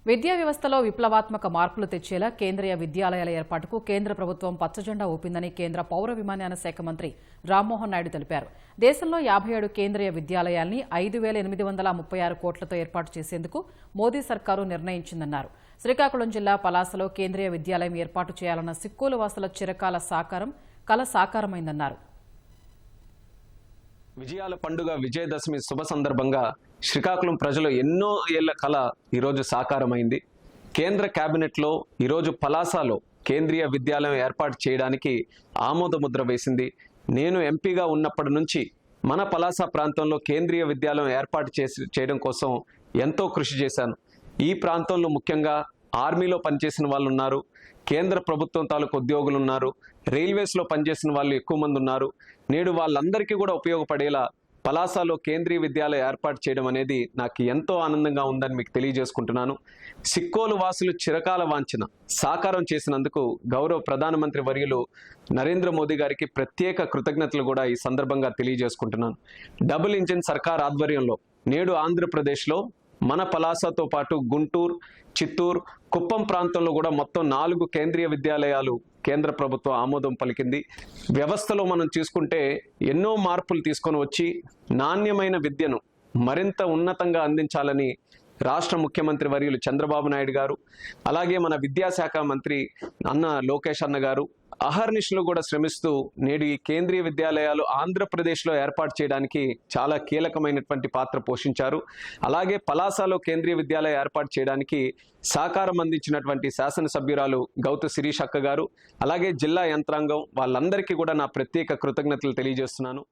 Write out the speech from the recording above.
విద్యా వ్యవస్థలో విప్లవాత్మక మార్పులు తెచ్చేలా కేంద్రీయ విద్యాలయాల ఏర్పాటుకు కేంద్ర ప్రభుత్వం పచ్చజెండా ఊపిందని కేంద్ర పౌర విమానయాన శాఖ మంత్రి రామ్మోహన్ నాయుడు తెలిపారు. దేశంలో 57 కేంద్రీయ విద్యాలయాల్ని 5,836 కోట్లతో ఏర్పాటు చేసేందుకు మోదీ సర్కారు నిర్ణయించిందన్నారు. శ్రీకాకుళం జిల్లా పలాసలో కేంద్రీయ విద్యాలయం ఏర్పాటు చేయాలన్న సిక్కోలు వాసుల చిరకాల కల సాకారమైందన్నారు. విజయాల పండుగ విజయదశమి శుభ సందర్భంగా శ్రీకాకుళం ప్రజలు ఎన్నో ఏళ్ల కళ ఈరోజు సాకారమైంది. కేంద్ర కేబినెట్లో ఈరోజు పలాసలో కేంద్రీయ విద్యాలయం ఏర్పాటు చేయడానికి ఆమోద ముద్ర వేసింది. నేను ఎంపీగా ఉన్నప్పటి నుంచి మన పలాస ప్రాంతంలో కేంద్రీయ విద్యాలయం ఏర్పాటు చేయడం కోసం ఎంతో కృషి చేశాను. ఈ ప్రాంతంలో ముఖ్యంగా ఆర్మీలో పనిచేసిన వాళ్ళు ఉన్నారు, కేంద్ర ప్రభుత్వం తాలూకు ఉద్యోగులు ఉన్నారు, రైల్వేస్లో పనిచేసిన వాళ్ళు ఎక్కువ మంది ఉన్నారు. నేడు వాళ్ళందరికీ కూడా ఉపయోగపడేలా పలాసలో కేంద్రీయ విద్యాలయం ఏర్పాటు చేయడం అనేది నాకు ఎంతో ఆనందంగా ఉందని మీకు తెలియజేసుకుంటున్నాను. సిక్కోలు వాసులు చిరకాల వాంఛన సాకారం చేసినందుకు గౌరవ ప్రధానమంత్రి వర్యులు నరేంద్ర మోదీ గారికి ప్రత్యేక కృతజ్ఞతలు కూడా ఈ సందర్భంగా తెలియజేసుకుంటున్నాను. డబుల్ ఇంజిన్ సర్కార్ ఆధ్వర్యంలో నేడు ఆంధ్రప్రదేశ్లో మన పలాసతో పాటు గుంటూరు, చిత్తూరు, కుప్పం ప్రాంతంలో కూడా మొత్తం 4 కేంద్రీయ విద్యాలయాలు కేంద్ర ప్రభుత్వం ఆమోదం పలికింది. వ్యవస్థలో మనం చూసుకుంటే ఎన్నో మార్పులు తీసుకొని వచ్చి నాణ్యమైన విద్యను మరింత ఉన్నతంగా అందించాలని రాష్ట్ర ముఖ్యమంత్రి వర్యులు చంద్రబాబు నాయుడు గారు, అలాగే మన విద్యాశాఖ మంత్రి అన్న లోకేష్ అన్న గారు అహర్నిశలు కూడా శ్రమిస్తూ నేడు ఈ కేంద్రీయ విద్యాలయాలు ఆంధ్రప్రదేశ్లో ఏర్పాటు చేయడానికి చాలా కీలకమైనటువంటి పాత్ర పోషించారు. అలాగే పలాసలో కేంద్రీయ విద్యాలయం ఏర్పాటు చేయడానికి సహకారం అందించినటువంటి శాసనసభ్యురాలు గౌతు శిరీష్ అక్క గారు, అలాగే జిల్లా యంత్రాంగం వాళ్ళందరికీ కూడా నా ప్రత్యేక కృతజ్ఞతలు తెలియజేస్తున్నాను.